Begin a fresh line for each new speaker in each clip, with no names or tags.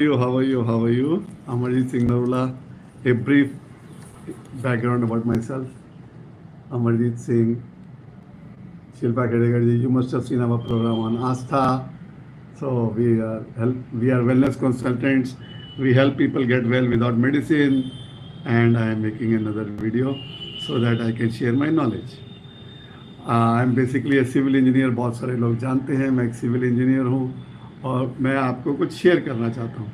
You, how are you? How are you? Amarjit Singh Narula. A brief background about myself. Amarjit Singh, Shilpa Kedegarji. You must have seen our program on Astha. So we are wellness consultants. We help people get well without medicine. And I am making another video so that I can share my knowledge. I am basically a civil engineer. बहुत सारे लोग जानते हैं मैं एक civil engineer हूँ और मैं आपको कुछ शेयर करना चाहता हूँ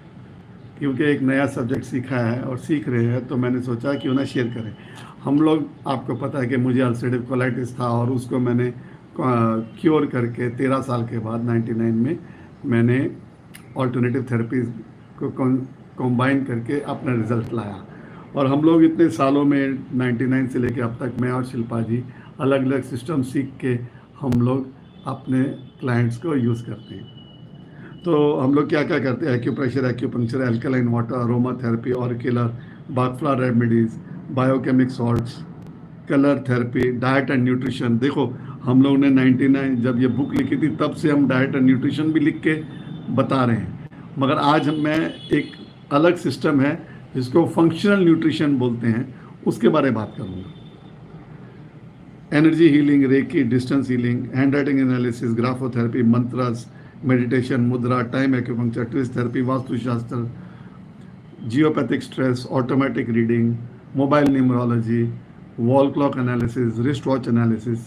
क्योंकि एक नया सब्जेक्ट सीखा है और सीख रहे हैं, तो मैंने सोचा क्यों ना शेयर करें. हम लोग, आपको पता है कि मुझे अल्सरेटिव कोलाइटिस था और उसको मैंने क्योर करके 13 साल के बाद 99 में मैंने ऑल्टरनेटिव थेरेपी को कंबाइन करके अपना रिज़ल्ट लाया. और हम लोग इतने सालों में 99 से लेकर अब तक मैं और शिल्पा जी अलग अलग सिस्टम सीख के हम लोग अपने क्लाइंट्स को यूज़ करते हैं. तो हम लोग क्या क्या करते हैं? Acupressure, acupuncture, alkaline water, aroma therapy, auricular, Bach flower remedies, biochemic salts, colour therapy, diet and nutrition. देखो, हम लोग ने 99 जब ये बुक लिखी थी तब से हम डाइट एंड न्यूट्रिशन भी लिख के बता रहे हैं, मगर आज मैं एक अलग सिस्टम है जिसको फंक्शनल न्यूट्रिशन बोलते हैं, उसके बारे में बात करूँगा. Energy healing, reiki, distance healing, handwriting analysis, graphotherapy, mantras, meditation, mudra, time acupuncture, twist therapy, vastushastra, geopathic stress, automatic reading, mobile numerology, wall clock analysis, wrist watch analysis,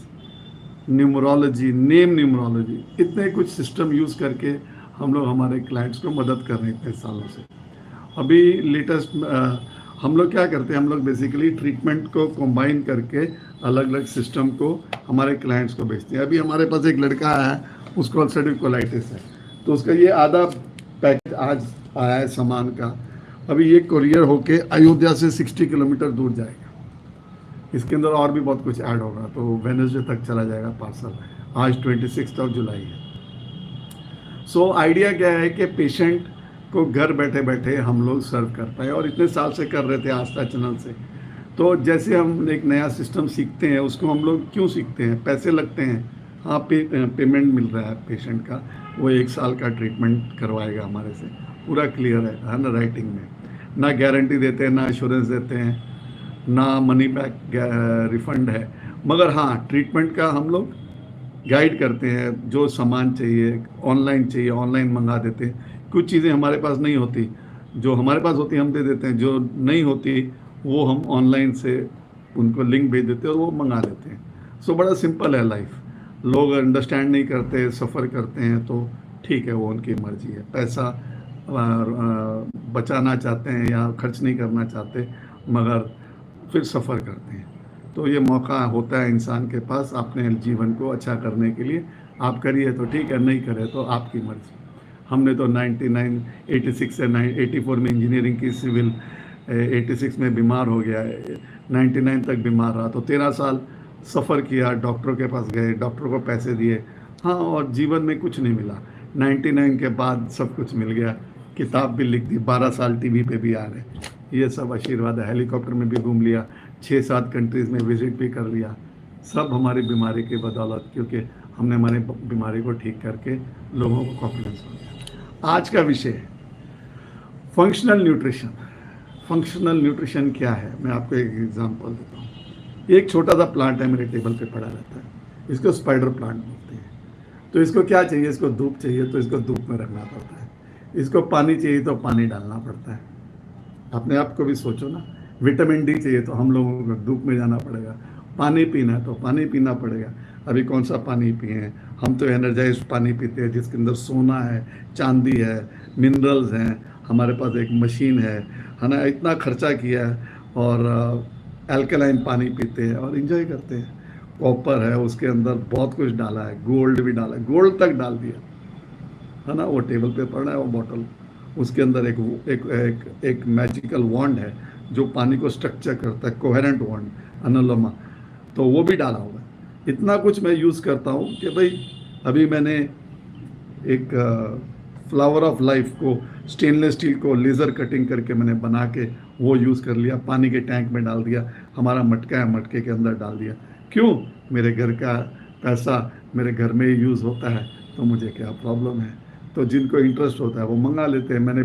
numerology, name numerology. इतने कुछ system use करके हम लोग हमारे clients को मदद कर रहे हैं इतने सालों से. अभी लेटेस्ट हम लोग क्या करते हैं, हम लोग बेसिकली ट्रीटमेंट को कंबाइन करके अलग अलग सिस्टम को हमारे क्लाइंट्स को बेचते हैं. अभी हमारे पास एक लड़का है, उसको अल्सरेटिव कोलाइटिस है, तो उसका ये आधा पैकेज आज आया है सामान का. अभी ये कुरियर होके अयोध्या से 60 किलोमीटर दूर जाएगा. इसके अंदर और भी बहुत कुछ ऐड होगा, तो वेडनेसडे तक चला जाएगा पार्सल. आज 26 जुलाई है. सो आइडिया क्या है कि पेशेंट को घर बैठे बैठे हम लोग सर्व कर पाए, और इतने साल से कर रहे थे आस्था चैनल से. तो जैसे हम एक नया सिस्टम सीखते हैं, उसको हम लोग क्यों सीखते हैं? पैसे लगते हैं. हाँ, पेमेंट मिल रहा है पेशेंट का. वो 1 साल का ट्रीटमेंट करवाएगा हमारे से, पूरा क्लियर है ना, राइटिंग में. ना गारंटी देते हैं, ना इंश्योरेंस देते हैं, ना मनी बैक रिफंड है. मगर हाँ, ट्रीटमेंट का हम लोग गाइड करते हैं. जो सामान चाहिए, ऑनलाइन चाहिए ऑनलाइन मंगा देते हैं. कुछ चीज़ें हमारे पास नहीं होती, जो हमारे पास होती हम दे देते हैं, जो नहीं होती वो हम ऑनलाइन से उनको लिंक भेज देते हैं और वो मंगा लेते हैं. सो बड़ा सिंपल है लाइफ. लोग अंडरस्टैंड नहीं करते, सफ़र करते हैं, तो ठीक है, वो उनकी मर्जी है. पैसा बचाना चाहते हैं या खर्च नहीं करना चाहते, मगर फिर सफ़र करते हैं. तो ये मौका होता है इंसान के पास अपने जीवन को अच्छा करने के लिए. आप करिए तो ठीक है, नहीं करे तो आपकी मर्जी. हमने तो 86 से 84 में इंजीनियरिंग की, सिविल 86 में बीमार हो गया, 99 तक बीमार रहा, तो 13 साल सफ़र किया. डॉक्टर के पास गए, डॉक्टर को पैसे दिए, हाँ, और जीवन में कुछ नहीं मिला. 99 के बाद सब कुछ मिल गया. किताब भी लिख दी, 12 साल टीवी पे भी आ रहे. ये सब आशीर्वाद है. हेलीकॉप्टर में भी घूम लिया, 6-7 कंट्रीज़ में विज़िट भी कर लिया. सब हमारी बीमारी की बदौलत, क्योंकि हमने हमारी बीमारी को ठीक करके लोगों को कॉन्फिडेंस हो गया. आज का विषय फंक्शनल न्यूट्रिशन. फंक्शनल न्यूट्रिशन क्या है, मैं आपको एक एग्जांपल देता हूँ. एक छोटा सा प्लांट है, मेरे टेबल पे पड़ा रहता है. इसको स्पाइडर प्लांट बोलते हैं. तो इसको क्या चाहिए? इसको धूप चाहिए, तो इसको धूप में रखना पड़ता है. इसको पानी चाहिए तो पानी डालना पड़ता है. अपने आप को भी सोचो ना. विटामिन डी चाहिए तो हम लोगों को धूप में जाना पड़ेगा. पानी पीना है तो पानी पीना पड़ेगा. अभी कौन सा पानी पिए? हम तो एनर्जाइज्ड पानी पीते हैं जिसके अंदर सोना है, चांदी है, मिनरल्स हैं. हमारे पास एक मशीन है ना. इतना खर्चा किया है और एल्कलाइन पानी पीते हैं और इन्जॉय करते हैं. कॉपर है, उसके अंदर बहुत कुछ डाला है, गोल्ड भी डाला है, गोल्ड तक डाल दिया है ना. वो टेबल पे पड़ा है वो बॉटल, उसके अंदर एक मैजिकल वॉन्ड है जो पानी को स्ट्रक्चर करता है, कोहेरेंट वॉन्ड, अनुलोमा, तो वो भी डाला हुआ है. इतना कुछ मैं यूज़ करता हूँ कि भाई अभी मैंने एक फ्लावर ऑफ लाइफ को, स्टेनलेस स्टील को लेज़र कटिंग करके मैंने बना के वो यूज़ कर लिया. पानी के टैंक में डाल दिया. हमारा मटका है, मटके के अंदर डाल दिया. क्यों? मेरे घर का पैसा मेरे घर में ही यूज़ होता है, तो मुझे क्या प्रॉब्लम है. तो जिनको इंटरेस्ट होता है वो मंगा लेते हैं. मैंने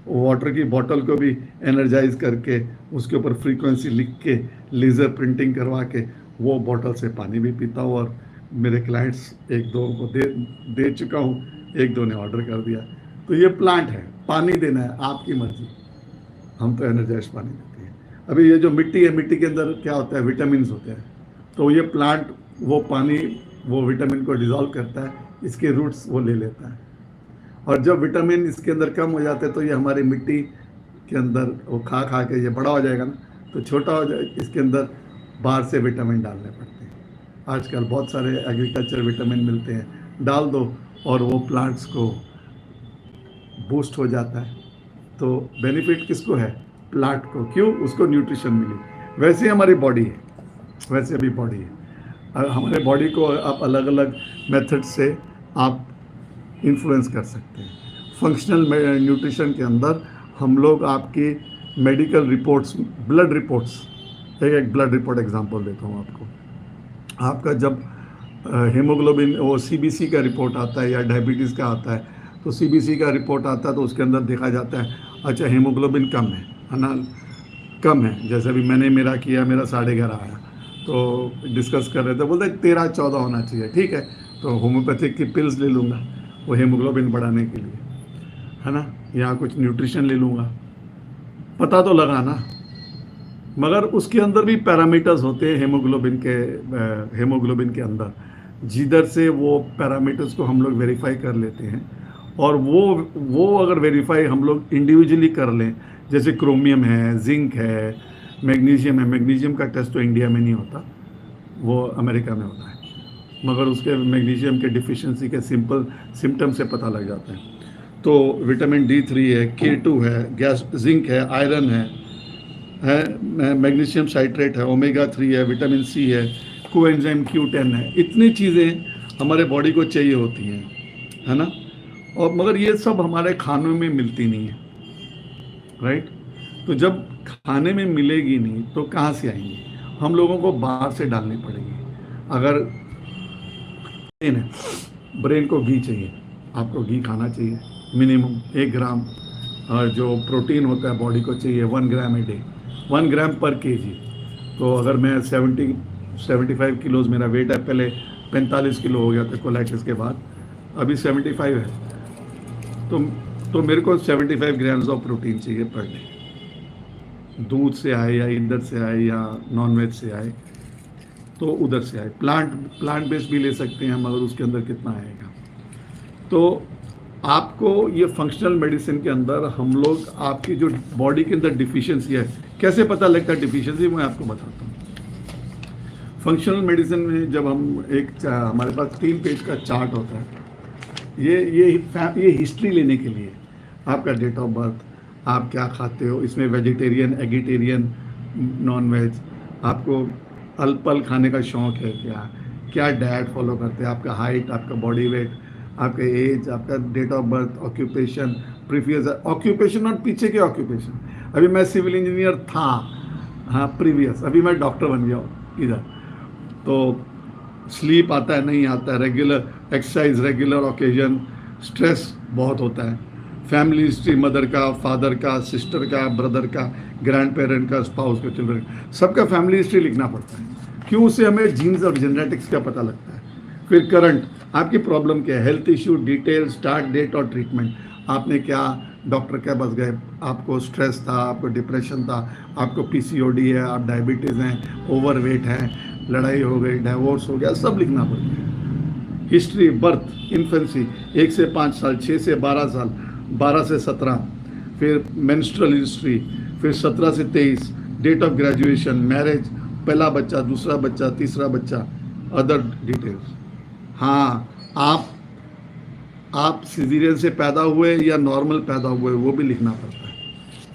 वाटर की बॉटल को भी एनर्जाइज करके उसके ऊपर फ्रीक्वेंसी लिख के लेज़र प्रिंटिंग करवा के वो बॉटल से पानी भी पीता हूँ। और मेरे क्लाइंट्स एक दो को दे चुका हूँ, एक दो ने ऑर्डर कर दिया। तो ये प्लांट है, पानी देना है आपकी मर्जी, हम तो एनर्जाइज पानी देते हैं। अभी ये जो मिट्टी है, मिट्टी के अंदर क्या होता है, विटामिन होते हैं। तो ये प्लांट वो पानी, वो विटामिन को डिजॉल्व करता है, इसके रूट्स वो ले लेता है। और जब विटामिन इसके अंदर कम हो जाते हैं तो ये हमारी मिट्टी के अंदर वो खा खा के ये बड़ा हो जाएगा ना, तो छोटा हो जाए, इसके अंदर बाहर से विटामिन डालने पड़ते हैं। आजकल बहुत सारे एग्रीकल्चर विटामिन मिलते हैं, डाल दो और वो प्लांट्स को बूस्ट हो जाता है। तो बेनिफिट किसको है, प्लांट को। क्यों, उसको न्यूट्रिशन मिली। वैसे ही हमारी बॉडी है, वैसे अभी बॉडी है। हमारे बॉडी को आप अलग अलग मेथड से आप इन्फ्लुएंस कर सकते हैं। फंक्शनल न्यूट्रिशन के अंदर हम लोग आपकी मेडिकल रिपोर्ट्स, ब्लड रिपोर्ट्स, एक ब्लड रिपोर्ट एग्जांपल देता हूँ आपको। आपका जब हीमोग्लोबिन, वो सीबीसी का रिपोर्ट आता है या डायबिटीज़ का आता है, तो सीबीसी का रिपोर्ट आता है तो उसके अंदर देखा जाता है अच्छा हीमोग्लोबिन कम है ना, कम है। जैसे अभी मैंने मेरा किया, मेरा 11.5 आया, तो डिस्कस कर रहे थे, बोलते 13-14 होना चाहिए, ठीक है। तो होम्योपैथिक की पिल्स ले लूँगा वो हीमोग्लोबिन बढ़ाने के लिए, है ना, या कुछ न्यूट्रिशन ले लूँगा, पता तो लगा ना। मगर उसके अंदर भी पैरामीटर्स होते हैं हीमोग्लोबिन के अंदर, जिधर से वो पैरामीटर्स को हम लोग वेरीफाई कर लेते हैं। और वो अगर वेरीफाई हम लोग इंडिविजुअली कर लें, जैसे क्रोमियम है, जिंक है, मैग्नीशियम है। मैग्नीशियम का टेस्ट तो इंडिया में नहीं होता, वो अमेरिका में होता है, मगर उसके मैग्नीशियम के डिफिशिएंसी के सिंपल सिम्टम से पता लग जाता है। तो विटामिन D3 है, K2 है, गैस जिंक है, आयरन है मैग्नीशियम साइट्रेट है, ओमेगा 3 है, विटामिन C है, कोएंजाइम Q10 है। इतनी चीज़ें हमारे बॉडी को चाहिए होती हैं, है ना। और मगर ये सब हमारे खानों में मिलती नहीं है, राइट। तो जब खाने में मिलेगी नहीं तो कहाँ से आएंगी, हम लोगों को बाहर से डालनी पड़ेगी। अगर ब्रेन को घी चाहिए, आपको घी खाना चाहिए मिनिमम 1 ग्राम। और जो प्रोटीन होता है बॉडी को चाहिए 1 ग्राम ए डे, 1 ग्राम पर केजी। तो अगर मैं 75 किलोज मेरा वेट है, पहले 45 किलो हो गया था कोलाइटिस के बाद, अभी 75 है। तो मेरे को 75 ग्राम्स ऑफ प्रोटीन चाहिए पर डे। दूध से आए या इधर से आए या नॉनवेज से आए, तो उधर से आए। प्लांट बेस्ड भी ले सकते हैं, मगर उसके अंदर कितना आएगा। तो आपको ये फंक्शनल मेडिसिन के अंदर हम लोग आपकी जो बॉडी के अंदर डिफिशियंसी है, कैसे पता लगता है डिफिशियंसी, मैं आपको बताता हूँ। फंक्शनल मेडिसिन में जब हम हमारे पास 3 पेज का चार्ट होता है, ये हिस्ट्री लेने के लिए, आपका डेट ऑफ बर्थ, आप क्या खाते हो, इसमें वेजिटेरियन, एगिटेरियन, नॉन वेज, आपको अल्पल खाने का शौक है क्या डाइट फॉलो करते हैं, आपका हाइट, आपका बॉडी वेट, आपका एज, आपका date of birth, occupation, previous occupation और पीछे के ऑक्यूपेशन। अभी मैं सिविल इंजीनियर था, हाँ प्रीवियस, अभी मैं डॉक्टर बन गया हूँ इधर। तो स्लीप आता है नहीं आता है, regular exercise, regular occasion, stress बहुत होता है, फैमिली हिस्ट्री, मदर का, फादर का, सिस्टर का, ब्रदर का, ग्रैंड पेरेंट का, स्पाउस का, चिल्ड्रन, सबका फैमिली हिस्ट्री लिखना पड़ता है। क्यों, उससे हमें जीन्स और जेनेटिक्स का पता लगता है। फिर करंट, आपकी प्रॉब्लम क्या है, health issue, detail, start date और ट्रीटमेंट। आपने क्या, डॉक्टर के पास गए, आपको स्ट्रेस था, आपको डिप्रेशन था, आपको PCOD है, आप डायबिटीज़ हैं, ओवरवेट हैं, लड़ाई हो गई, डाइवोर्स हो गया, सब लिखना पड़ता है। हिस्ट्री, बर्थ, इन्फेंसी 1 से 5 साल, 6 से 12 साल, 12 से 17, फिर मेंस्ट्रुअल हिस्ट्री, फिर 17 से 23, डेट ऑफ ग्रेजुएशन, मैरिज, पहला बच्चा, दूसरा बच्चा, तीसरा बच्चा, अदर डिटेल्स। हाँ, आप सिजेरियन से पैदा हुए या नॉर्मल पैदा हुए, वो भी लिखना पड़ता है।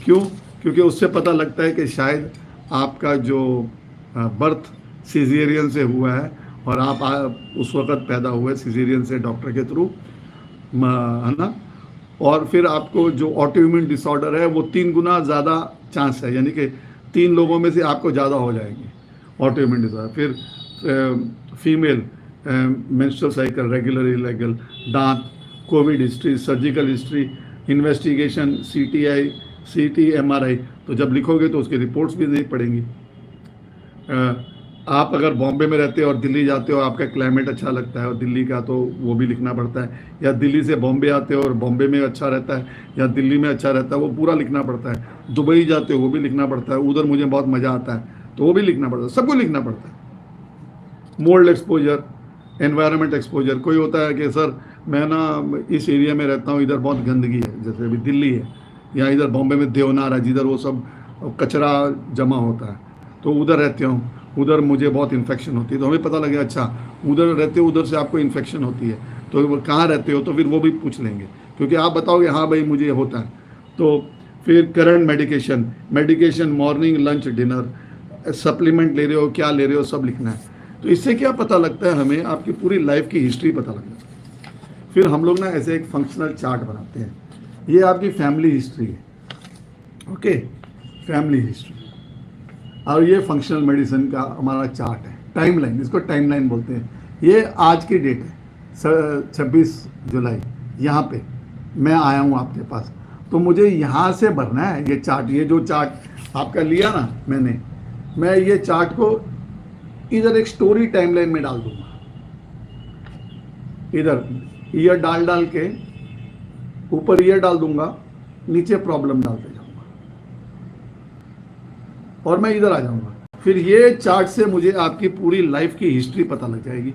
क्यों, क्योंकि उससे पता लगता है कि शायद आपका जो बर्थ सिजेरियन से हुआ है और आप उस वक्त पैदा हुए सिजेरियन से डॉक्टर के थ्रू, है ना। और फिर आपको जो ऑटोइम्यून डिसऑर्डर है वो 3 गुना ज़्यादा चांस है, यानी कि 3 लोगों में से आपको ज़्यादा हो जाएंगे ऑटोइम्यून डिसऑर्डर। फिर female, menstrual cycle, regular irregular, दांत, Covid history, surgical history, investigation, CTI, CT, MRI, तो जब लिखोगे तो उसकी रिपोर्ट्स भी नहीं पड़ेंगी। आप अगर बॉम्बे में रहते हो और दिल्ली जाते हो, आपका क्लाइमेट अच्छा लगता है और दिल्ली का, तो वो भी लिखना पड़ता है। या दिल्ली से बॉम्बे आते हो और बॉम्बे में अच्छा रहता है या दिल्ली में अच्छा रहता है, वो पूरा लिखना पड़ता है। दुबई जाते हो, वो भी लिखना पड़ता है, उधर मुझे बहुत मज़ा आता है, तो वो भी लिखना पड़ता है, सबको लिखना पड़ता है। मोल्ड एक्सपोजर, एनवायरनमेंट एक्सपोजर, कोई होता है कि सर मैं ना इस एरिया में रहता हूँ, इधर बहुत गंदगी है, जैसे अभी दिल्ली है, या इधर बॉम्बे में देवनार है जिधर वो सब कचरा जमा होता है, तो उधर रहते हो, उधर मुझे बहुत इन्फेक्शन होती है। तो हमें पता लगे अच्छा उधर रहते हो, उधर से आपको इन्फेक्शन होती है, तो वो कहाँ रहते हो, तो फिर वो भी पूछ लेंगे, क्योंकि आप बताओगे हाँ भाई मुझे होता है। तो फिर current medication, morning, lunch, dinner, supplement ले रहे हो, क्या ले रहे हो, सब लिखना है। तो इससे क्या पता लगता है हमें, आपकी पूरी लाइफ की हिस्ट्री पता लगता है। फिर हम लोग ना ऐसे एक फंक्शनल चार्ट बनाते हैं, ये आपकी फैमिली हिस्ट्री है, ओके, फैमिली हिस्ट्री, और ये फंक्शनल मेडिसिन का हमारा चार्ट है, टाइमलाइन, इसको टाइमलाइन बोलते हैं। ये आज की डेट है 26 जुलाई, यहाँ पे मैं आया हूँ आपके पास, तो मुझे यहाँ से भरना है ये चार्ट। ये जो चार्ट आपका लिया ना मैंने, मैं ये चार्ट को इधर एक स्टोरी टाइमलाइन में डाल दूंगा, इधर ईयर डाल के ऊपर ईयर डाल दूंगा, नीचे प्रॉब्लम डालते जाऊंगा और मैं इधर आ जाऊंगा। फिर ये चार्ट से मुझे आपकी पूरी लाइफ की हिस्ट्री पता लग जाएगी,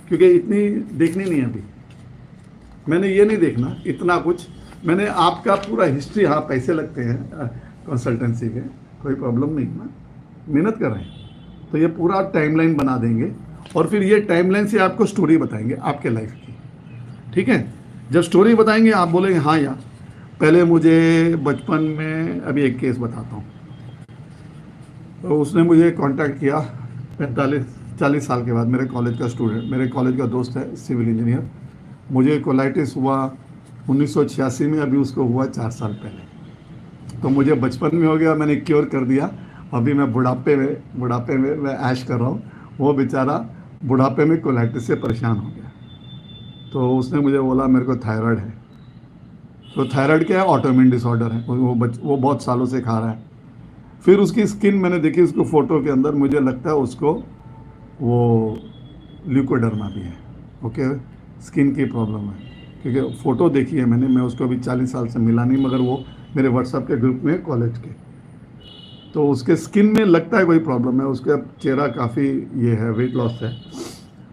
क्योंकि इतनी देखनी नहीं है अभी, मैंने ये नहीं देखना इतना कुछ, मैंने आपका पूरा हिस्ट्री, हाँ पैसे लगते हैं कंसल्टेंसी के, कोई प्रॉब्लम नहीं ना, मेहनत कर रहे हैं, तो ये पूरा टाइमलाइन बना देंगे और फिर ये टाइमलाइन से आपको स्टोरी बताएंगे आपके लाइफ की, ठीक है। जब स्टोरी बताएंगे आप बोलेंगे हाँ यार, पहले मुझे बचपन में, अभी एक केस बताता हूँ, तो उसने मुझे कांटेक्ट किया 45-40 साल के बाद, मेरे कॉलेज का स्टूडेंट, मेरे कॉलेज का दोस्त है, सिविल इंजीनियर। मुझे कोलाइटिस हुआ 1986 में, अभी उसको हुआ 4 साल पहले, तो मुझे बचपन में हो गया, मैंने क्योर कर दिया। अभी मैं बुढ़ापे में मैं ऐश कर रहा हूँ, वो बेचारा बुढ़ापे में कोलाइटिस से परेशान हो गया। तो उसने मुझे बोला मेरे को थायराइड है। तो थायराइड क्या है, ऑटोइम्यून डिसऑर्डर है, वो बहुत सालों से खा रहा है। फिर उसकी स्किन मैंने देखी, उसको फोटो के अंदर, मुझे लगता है उसको वो ल्यूकोडर्मा भी है, ओके, स्किन की प्रॉब्लम है, क्योंकि फ़ोटो देखी है मैंने, मैं उसको अभी 40 साल से मिला नहीं, मगर वो मेरे व्हाट्सएप के ग्रुप में कॉलेज के, तो उसके स्किन में लगता है कोई प्रॉब्लम है, उसका चेहरा काफ़ी ये है, वेट लॉस है,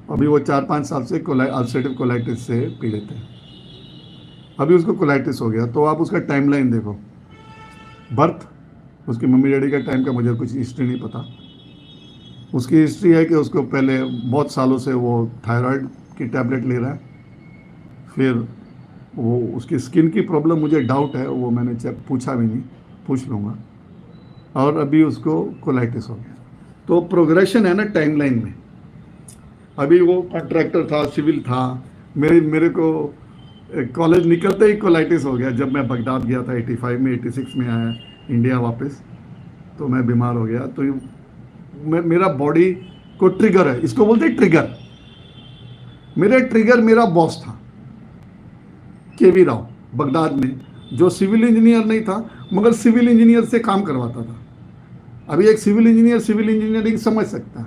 अभी वो 4-5 साल से अल्सरेटिव कोलाइटिस से पीड़ित है, अभी उसको कोलाइटिस हो गया। तो आप उसका टाइमलाइन देखो, बर्थ, उसकी मम्मी डैडी का टाइम का मुझे कुछ हिस्ट्री नहीं पता, उसकी हिस्ट्री है कि उसको पहले बहुत सालों से वो थायराइड की टैबलेट ले रहा है, फिर वो उसकी स्किन की प्रॉब्लम मुझे डाउट है, वो मैंने पूछा भी नहीं, पूछ लूँगा, और अभी उसको कोलाइटिस हो गया। तो प्रोग्रेशन है ना टाइमलाइन में, अभी वो कॉन्ट्रैक्टर था, सिविल था, मेरे को कॉलेज निकलते ही कोलाइटिस हो गया। जब मैं बगदाद गया था 85 में, 86 में आया इंडिया वापस, तो मैं बीमार हो गया। तो मेरा बॉडी को ट्रिगर है, इसको बोलते हैं ट्रिगर। मेरा बॉस था केवी राव बगदाद में, जो सिविल इंजीनियर नहीं था मगर सिविल इंजीनियर से काम करवाता था। अभी एक सिविल इंजीनियरिंग समझ सकता है,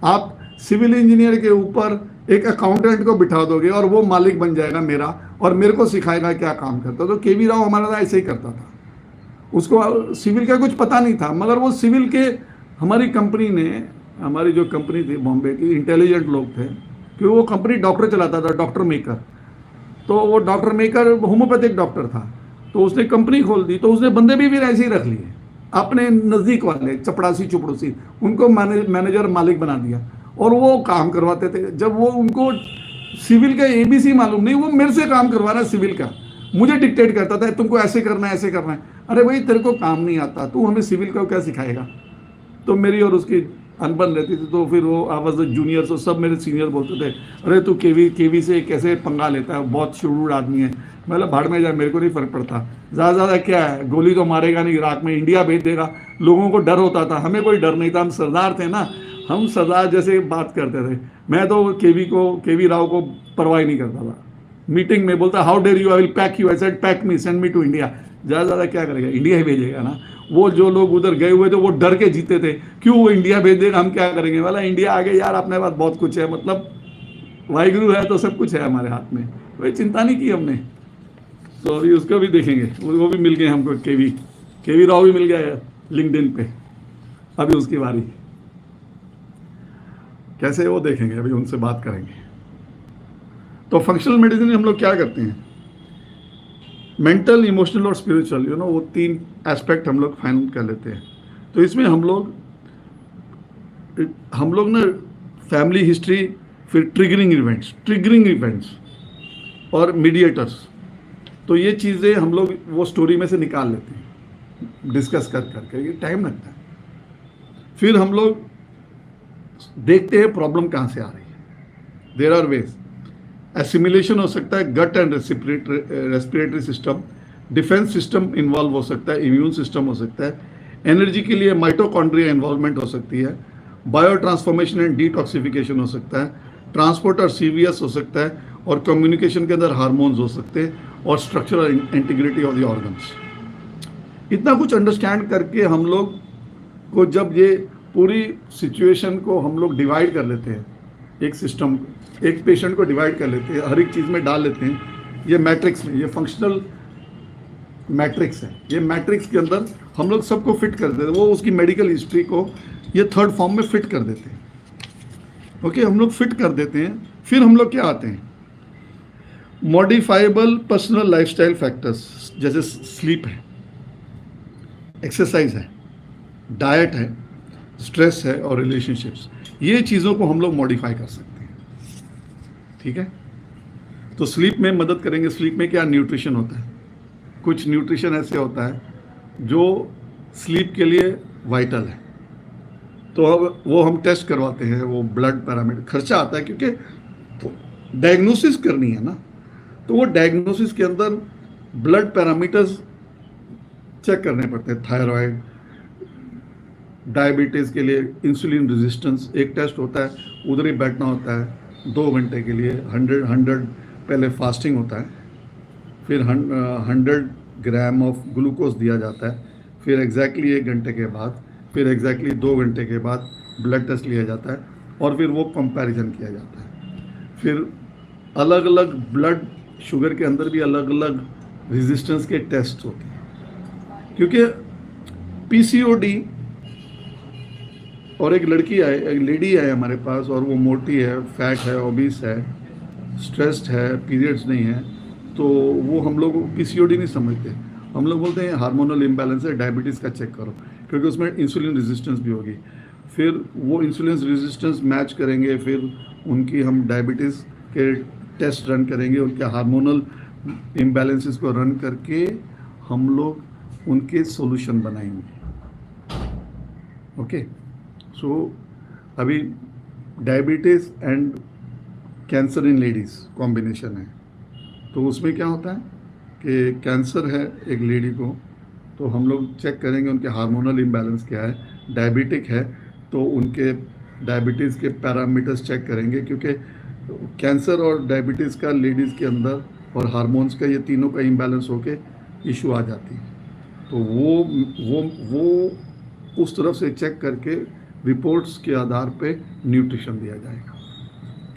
आप सिविल इंजीनियर के ऊपर एक अकाउंटेंट को बिठा दोगे और वो मालिक बन जाएगा मेरा, और मेरे को सिखाएगा क्या काम करता। तो केवी राव हमारा ऐसे ही करता था, उसको सिविल का कुछ पता नहीं था, मगर वो सिविल के, हमारी कंपनी ने, हमारी जो कंपनी थी बॉम्बे की, इंटेलिजेंट लोग थे, कि वो कंपनी डॉक्टर चलाता था, डॉक्टर मेकर। तो वो डॉक्टर मेकर होम्योपैथिक डॉक्टर था, तो उसने कंपनी खोल दी, तो उसने बंदे भी फिर ऐसे ही रख लिए, अपने नज़दीक वाले चपड़ासी चुपड़ोसी, उनको मैनेजर मालिक बना दिया, और वो काम करवाते थे। जब वो उनको सिविल का ABC मालूम नहीं, वो मेरे से काम करवा रहा है सिविल का, मुझे डिक्टेट करता था तुमको ऐसे करना है, ऐसे करना है। अरे भाई तेरे को काम नहीं आता, तू हमें सिविल का क्या सिखाएगा। तो मेरी और उसकी अनबन रहती थी, तो फिर वो आवाज़ जूनियर, तो सब मेरे सीनियर बोलते थे अरे तू केवी से कैसे पंगा लेता है, बहुत शुरूड़ आदमी है। मतलब भाड़ में जाए, मेरे को नहीं फ़र्क पड़ता, ज़्यादा क्या है, गोली तो मारेगा नहीं, इराक में इंडिया भेज देगा। लोगों को डर होता था, हमें कोई डर नहीं था, हम सरदार थे ना, हम सरदार जैसे बात करते थे। मैं तो केवी राव को परवाह नहीं करता था, मीटिंग में बोलता how dare you, I will pack you, I said pack me, send me to India. ज़्यादा क्या करेगा, इंडिया ही भेजेगा ना। वो जो लोग उधर गए हुए थे वो डर के जीते थे, क्यों वो इंडिया भेज देगा, हम क्या करेंगे, वाला इंडिया आ गए यार, अपने पास बहुत कुछ है, मतलब वाहिगुरु है तो सब कुछ है हमारे हाथ में, कोई चिंता नहीं की हमने। तो अभी उसको भी देखेंगे, वो भी मिल गए हमको, केवी राव भी मिल गया है लिंक्डइन पे, अभी उसकी बारी, कैसे वो देखेंगे, अभी उनसे बात करेंगे। तो फंक्शनल मेडिसिन में हम लोग क्या करते हैं, मेंटल, इमोशनल और स्पिरिचुअल, वो 3 एस्पेक्ट हम लोग फाइनल कर लेते हैं। तो इसमें हम लोग ना फैमिली हिस्ट्री, फिर ट्रिगरिंग इवेंट्स और मीडिएटर्स, तो ये चीज़ें हम लोग वो स्टोरी में से निकाल लेते हैं डिस्कस करके, ये टाइम लगता है। फिर हम लोग देखते हैं प्रॉब्लम कहाँ से आ रही है। देयर आर वेज, एसिमिलेशन हो सकता है, gut and respiratory system, defence system involve हो सकता है, इम्यून सिस्टम हो सकता है, एनर्जी के लिए माइटोकॉन्ड्रिया इन्वॉल्वमेंट हो सकती है, बायो ट्रांसफॉर्मेशन एंड डिटॉक्सिफिकेशन हो सकता है, ट्रांसपोर्ट और सीवीएस हो सकता है, और कम्युनिकेशन के अंदर हार्मोन्स हो सकते हैं, और structural integrity of the organs. इतना कुछ अंडरस्टैंड करके हम लोग को जब ये पूरी सिचुएशन को हम लोग डिवाइड कर लेते हैं, एक सिस्टम, एक पेशेंट को डिवाइड कर लेते हैं, हर एक चीज़ में डाल लेते हैं, ये मैट्रिक्स में, ये फंक्शनल मैट्रिक्स है, ये मैट्रिक्स के अंदर हम लोग सबको फिट कर देते हैं, वो उसकी मेडिकल हिस्ट्री को ये 3rd फॉर्म में फिट कर देते हैं। ओके, हम लोग फिट कर देते हैं। फिर हम लोग क्या आते हैं, मॉडिफाइबल पर्सनल लाइफस्टाइल फैक्टर्स, जैसे स्लीप है, एक्सरसाइज है, डाइट है, स्ट्रेस है और रिलेशनशिप्स, ये चीज़ों को हम लोग मॉडिफाई कर सकते हैं। ठीक है, तो स्लीप में मदद करेंगे। स्लीप में क्या, न्यूट्रिशन होता है, कुछ न्यूट्रिशन ऐसे होता है जो स्लीप के लिए वाइटल है, तो अब वो हम टेस्ट करवाते हैं, वो ब्लड पैरामीटर, खर्चा आता है क्योंकि डायग्नोसिस करनी है ना, तो वो डायग्नोसिस के अंदर ब्लड पैरामीटर्स चेक करने पड़ते हैं, थायराइड, डायबिटीज़ के लिए इंसुलिन रेजिस्टेंस, एक टेस्ट होता है, उधर ही बैठना होता है 2 घंटे के लिए, 100 पहले फास्टिंग होता है, फिर 100 ग्राम ऑफ ग्लूकोज दिया जाता है, फिर एग्जैक्टली 1 घंटे के बाद, फिर एग्जैक्टली 2 घंटे के बाद ब्लड टेस्ट लिया जाता है, और फिर वो कंपैरिजन किया जाता है। फिर अलग अलग ब्लड शुगर के अंदर भी अलग अलग रेजिस्टेंस के टेस्ट होते हैं, क्योंकि पीसीओडी, और एक लेडी है हमारे पास, और वो मोटी है, फैट है, ओबीस है, स्ट्रेस्ड है, पीरियड्स नहीं है, तो वो हम लोग पीसीओडी नहीं समझते, हम लोग बोलते हैं हार्मोनल इम्बैलेंस है, डायबिटीज़ का चेक करो, क्योंकि उसमें इंसुलिन रेजिस्टेंस भी होगी। फिर वो इंसुलिन रेजिस्टेंस मैच करेंगे, फिर उनकी हम डायबिटीज़ के टेस्ट रन करेंगे, उनके हार्मोनल इम्बैलेंसेस को रन करके हम लोग उनके सॉल्यूशन बनाएंगे। ओके, सो अभी diabetes and cancer in ladies combination है, तो उसमें क्या होता है कि कैंसर है एक लेडी को, तो हम लोग चेक करेंगे उनके हार्मोनल इम्बैलेंस क्या है, डायबिटिक है तो उनके डायबिटीज़ के पैरामीटर्स चेक करेंगे, क्योंकि कैंसर और डायबिटीज़ का लेडीज़ के अंदर और हार्मोन्स का, ये तीनों का इम्बैलेंस होके इशू आ जाती है, तो वो उस तरफ से चेक करके रिपोर्ट्स के आधार पे न्यूट्रिशन दिया जाएगा।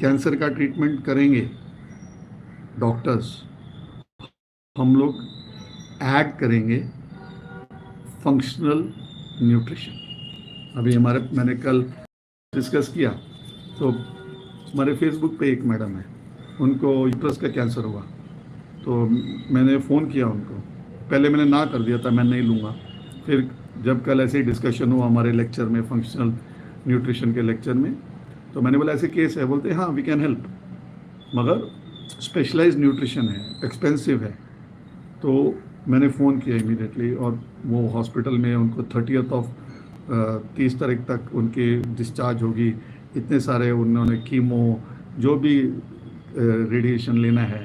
कैंसर का ट्रीटमेंट करेंगे डॉक्टर्स, हम लोग ऐड करेंगे फंक्शनल न्यूट्रिशन। अभी मैंने कल डिस्कस किया, तो हमारे फेसबुक पे एक मैडम है, उनको यूट्रस का कैंसर हुआ, तो मैंने फ़ोन किया उनको, पहले मैंने ना कर दिया था, मैं नहीं लूँगा, फिर जब कल ऐसे ही डिस्कशन हुआ हमारे लेक्चर में, फंक्शनल न्यूट्रिशन के लेक्चर में, तो मैंने बोला ऐसे केस है, बोलते हाँ वी कैन हेल्प, मगर स्पेशलाइज्ड न्यूट्रिशन है, एक्सपेंसिव है। तो मैंने फ़ोन किया इमीडिएटली, और वो हॉस्पिटल में उनको 30 तारीख तक उनकी डिस्चार्ज होगी, इतने सारे उन्होंने कीमो जो भी रेडिएशन लेना है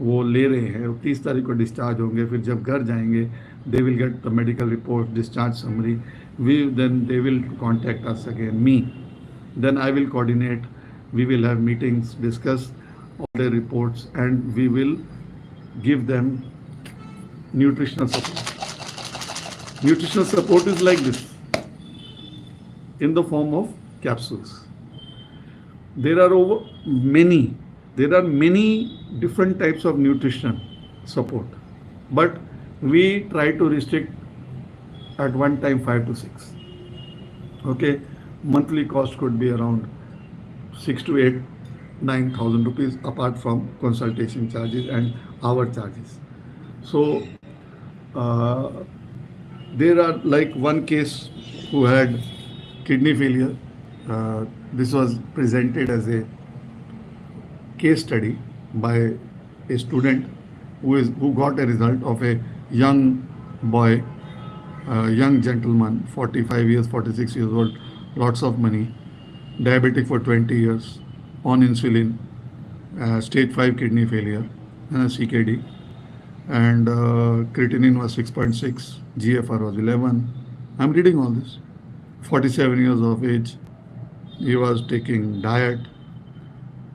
वो ले रहे हैं, 30 तारीख को डिस्चार्ज होंगे। फिर जब घर जाएंगे they will get the medical report, discharge summary, then they will contact us again, me, then I will coordinate, we will have meetings, discuss all their reports, and we will give them nutritional support. Nutritional support is like this, in the form of capsules. There are many different types of nutrition support, but we try to restrict at one time 5 to 6. Okay, monthly cost could be around 6 to 8, 9,000 rupees, apart from consultation charges and our charges. So uh, there are like one case who had kidney failure. This was presented as a case study by a student who got a result of a young boy, young gentleman, 45 years, 46 years old, lots of money, diabetic for 20 years, on insulin, stage 5 kidney failure, CKD, and creatinine was 6.6, GFR was 11. I'm reading all this. 47 years of age, he was taking diet,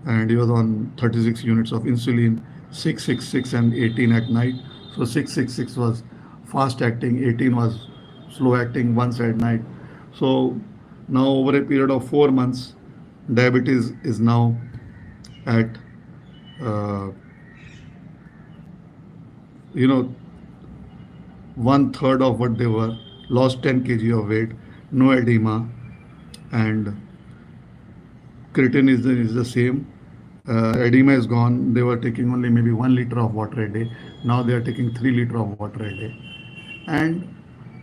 and he was on 36 units of insulin, 666 and 18 at night. So 666 was fast acting, 18 was slow acting once at night. So now over a period of 4 months, diabetes is now at uh, 1/3 of what they were, lost 10 kg of weight, no edema, and creatine is the same. Edema is gone. They were taking only maybe 1 liter of water a day. Now they are taking 3 liter of water a day. And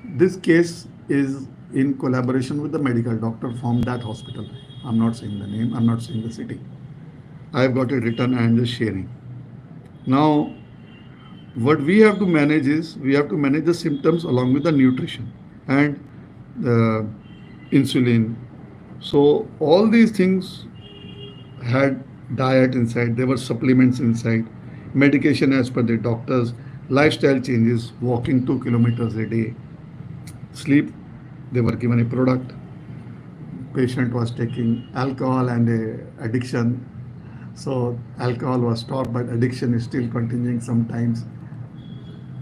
this case is in collaboration with the medical doctor from that hospital. I'm not saying the name, I'm not saying the city. I've got it written, I am just sharing. Now, what we have to manage is, we have to manage the symptoms along with the nutrition and insulin. So all these things had diet inside, there were supplements inside, medication as per the doctors, lifestyle changes, walking 2 kilometers a day, sleep. They were given a product. Patient was taking alcohol and addiction. So alcohol was stopped, but addiction is still continuing sometimes.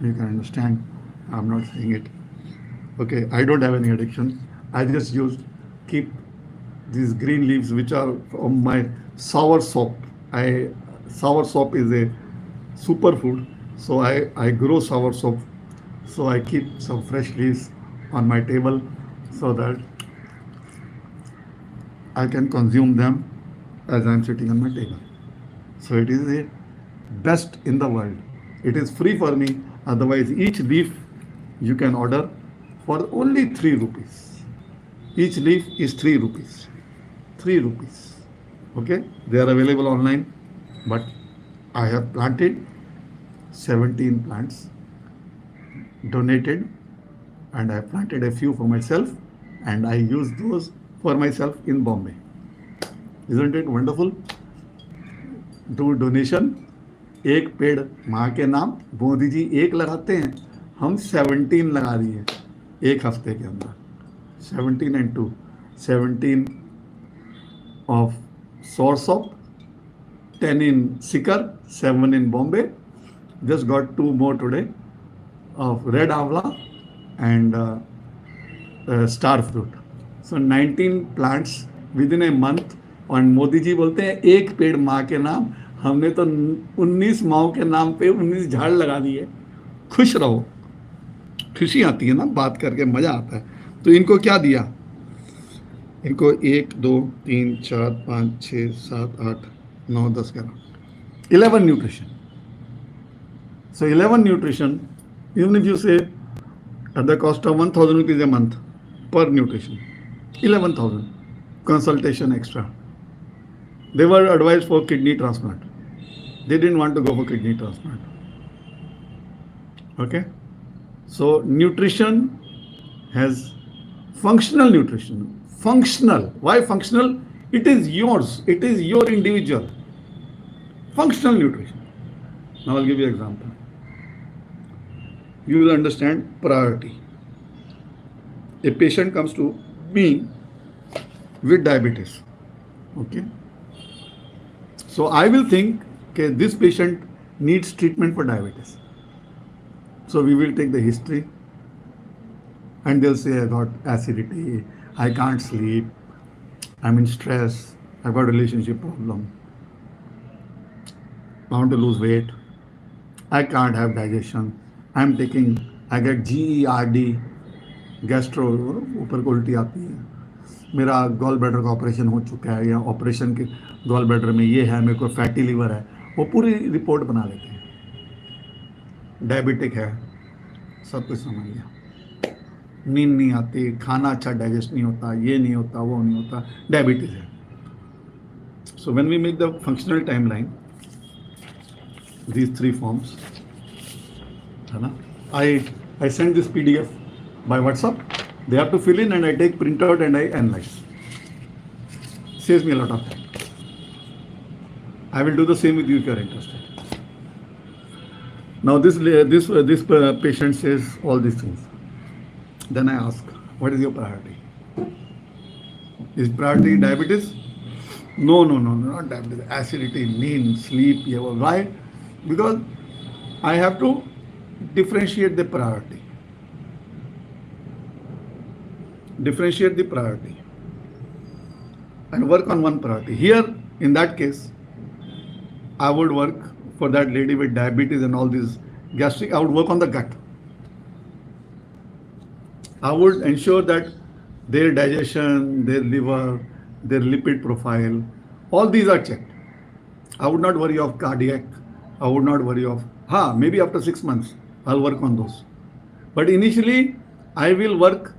You can understand. I'm not saying it. Okay, I don't have any addiction. I just keep these green leaves which are from my sour sop. Sour sop is a superfood. So I grow sour sop. So I keep some fresh leaves on my table so that I can consume them as I'm sitting on my table. So it is the best in the world. It is free for me. Otherwise, each leaf you can order for only 3 rupees. Each leaf is 3 rupees. 3 rupees. Okay? They are available online. But I have planted 17 plants, donated, and I planted a few for myself, and I use those for myself in Bombay. Isn't it wonderful? Do donation. एक पेड़ माँ के नाम, मोदी जी 1 लगाते हैं, हम 17 लगा दिए एक हफ्ते के अंदर. 17 and 2, 17 of soursop, 10 in Sikar, 7 in Bombay. Just got 2 more today of red amla and star fruit. So 19 plants within a month. और मोदी जी बोलते हैं 1 पेड़ माँ के नाम, हमने तो 19 माओं के नाम पे 19 झाड़ लगा दिए. खुश रहो. खुशी आती है ना बात करके, मजा आता है. तो इनको क्या दिया? इनको 1 2 3 4 5 6 7 8 9 10 11 11 nutrition. So 11 nutrition, even if you say at the cost of 1,000 rupees a month per nutrition, 11,000 consultation extra. They were advised for kidney transplant. They didn't want to go for kidney transplant. Okay? So nutrition has functional nutrition. Functional. Why functional? It is yours. It is your individual. Functional nutrition. Now I'll give you an example. You will understand priority. A patient comes to me with diabetes. Okay? So I will think okay, this patient needs treatment for diabetes. So we will take the history and they'll say, I got acidity, I can't sleep, I'm in stress, I've got relationship problem, I want to lose weight, I can't have digestion, I get GERD, gastro, ऊपर को उल्टी आती है, मेरा gall bladder का operation हो चुका है, या ऑपरेशन के गॉल ब्लैडर में ये है, मेरे को फैटी लिवर है, वो पूरी रिपोर्ट बना लेते हैं, डायबिटिक है, सब कुछ समझ लिया, नींद नहीं आती, खाना अच्छा डाइजेस्ट नहीं होता, ये नहीं होता, वो नहीं होता, डायबिटीज है. So when we make the functional timeline, these 3 forms, है ना, I send this PDF by WhatsApp. They have to fill in and I take printout and I analyze. Saves me a lot of time. I will do the same with you if you are interested. Now this patient says all these things. Then I ask, what is your priority? Is priority diabetes? No, not diabetes. Acidity, need, sleep. Why? Because I have to differentiate the priority. Differentiate the priority and work on one priority. Here, in that case, I would work for that lady with diabetes and all these gastric, I would work on the gut. I would ensure that their digestion, their liver, their lipid profile, all these are checked. I would not worry of cardiac. I would not worry of, maybe after 6 months, I'll work on those. But initially, I will work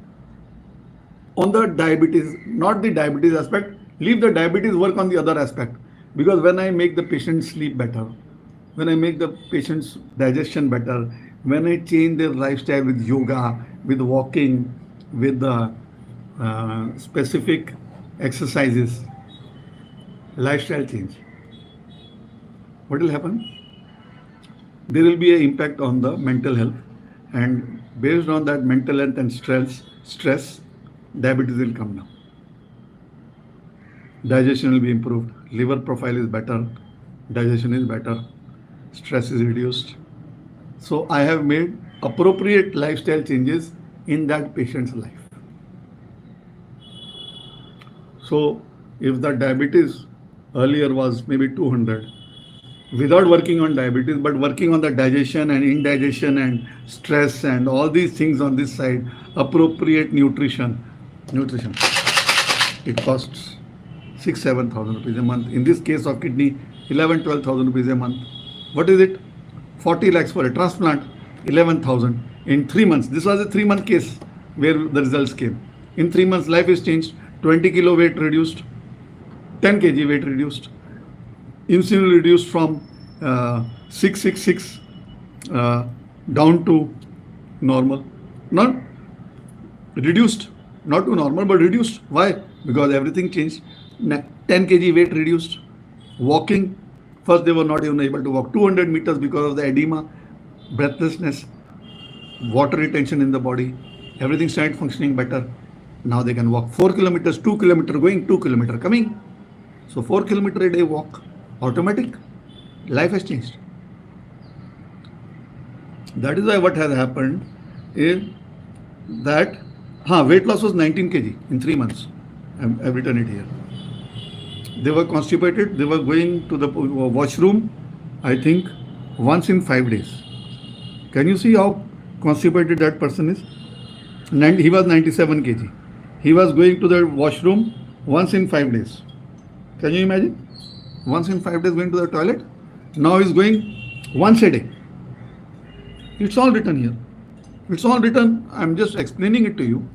on the diabetes, not the diabetes aspect, leave the diabetes, work on the other aspect. Because when I make the patient sleep better, when I make the patient's digestion better, when I change their lifestyle with yoga, with walking, with the specific exercises, lifestyle change, what will happen? There will be an impact on the mental health, and based on that mental health and stress, diabetes will come down. Digestion will be improved, liver profile is better, digestion is better, stress is reduced. So I have made appropriate lifestyle changes in that patient's life. So if the diabetes earlier was maybe 200, without working on diabetes, but working on the digestion and indigestion and stress and all these things on this side, appropriate nutrition, it costs 6,000-7,000 rupees a month. In this case of kidney, 11,000-12,000 rupees a month. What is it? 40 lakhs for a transplant, 11,000 in 3 months. This was a 3-month case where the results came. In 3 months, life is changed. 20 kilo weight reduced, 10 kg weight reduced, insulin reduced from 666 down to normal. Not reduced, not to normal, but reduced. Why? Because everything changed. 10 kg weight reduced. Walking, first they were not even able to walk 200 meters because of the edema, breathlessness, water retention in the body. Everything started functioning better. Now they can walk 4 kilometers, 2 kilometers going, 2 kilometers coming. So 4 kilometers a day walk, automatic. Life has changed. That is why what has happened is that weight loss was 19 kg in 3 months. I've written it here. They were constipated. They were going to the washroom, I think, once in 5 days. Can you see how constipated that person is? He was 97 kg. He was going to the washroom once in 5 days. Can you imagine? Once in 5 days going to the toilet. Now he's going once a day. It's all written here. It's all written. I'm just explaining it to you.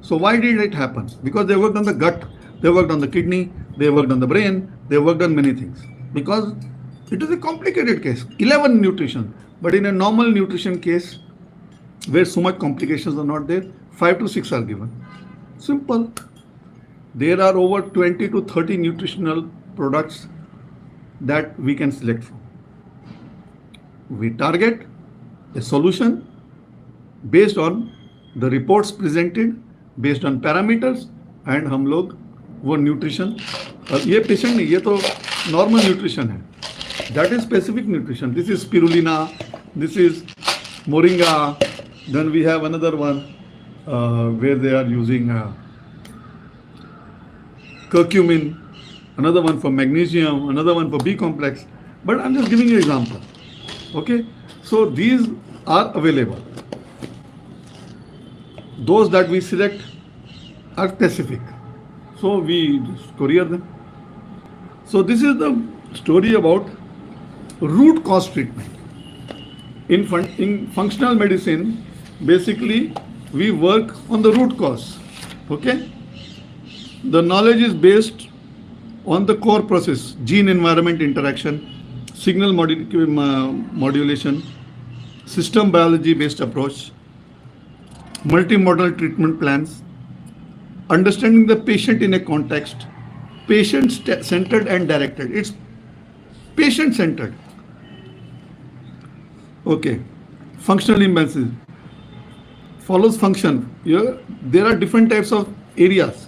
So why did it happen? Because they worked on the gut, they worked on the kidney, they worked on the brain, they worked on many things. Because it is a complicated case. 11 nutrition. But in a normal nutrition case, where so much complications are not there, 5 to 6 are given. Simple. There are over 20 to 30 nutritional products that we can select from. We target a solution based on the reports presented, based on parameters, and हम लोग वो nutrition, ये patient नहीं, ये तो normal nutrition है, That is specific nutrition. This is spirulina, this is moringa. Then we have another one where they are using curcumin, another one for magnesium, another one for B complex. But I'm just giving you an example. Okay, so these are available. Those that we select are specific, so we just courier them. So this is the story about root cause treatment. In functional medicine, basically we work on the root cause. Okay, the knowledge is based on the core process: gene environment interaction, signal modulation, system biology based approach, multimodal treatment plans, understanding the patient in a context, patient centered and directed. It's patient centered. Okay, functional imbalances follows function. Here there are different types of areas.